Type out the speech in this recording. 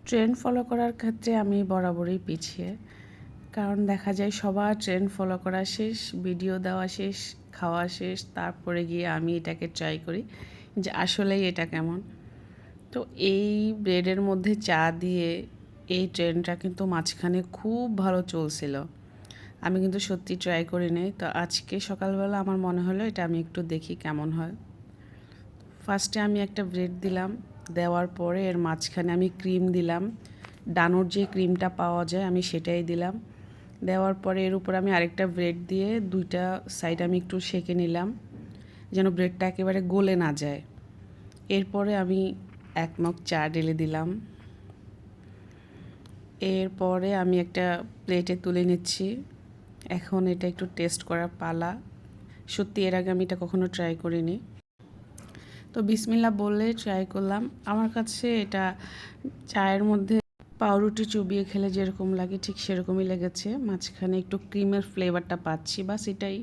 Trend follow করার ক্ষেত্রে আমি বরাবরই পিছিয়ে, কারণ দেখা যায় সবার ট্রেন্ড ফলো করা শেষ, ভিডিও দেওয়া শেষ, খাওয়া শেষ, তারপরে গিয়ে আমি এটাকে ট্রাই করি যে আসলেই এটা কেমন। তো এই ব্রেডের মধ্যে চা দিয়ে এই ট্রেন্ডটা কিন্তু মাঝখানে খুব ভালো চলছিল। আমি কিন্তু সত্যি ট্রাই করি নাই, তো আজকে সকালবেলা আমার মনে হলো এটা আমি একটু দেখি কেমন হয়। ফার্স্টে আমি একটা ব্রেড দিলাম, দেওয়ার পরে এর মাঝখানে আমি ক্রিম দিলাম, ডানোর যে ক্রিমটা পাওয়া যায় আমি সেটাই দিলাম। দেওয়ার পরে এর উপর আমি আরেকটা ব্রেড দিয়ে দুইটা সাইড আমি একটু সেঁকে নিলাম যেন ব্রেডটা একেবারে গলে না যায়। এরপরে আমি 1 মগ চা ঢেলে দিলাম। এরপরে আমি একটা প্লেটে তুলে নিচ্ছি। এখন এটা একটু টেস্ট করার পালা। সত্যি এর আগে আমি এটা কখনো ট্রাই করিনি, তো বিসমিল্লাহ বলে ট্রাই করলাম। আমার কাছে এটা চায়ের মধ্যে পাউরুটি চুবিয়ে খেলে যেরকম লাগে ঠিক সেরকমই লেগেছে। মাঝখানে একটু ক্রিমের ফ্লেভারটা পাচ্ছি, বাস এটাই।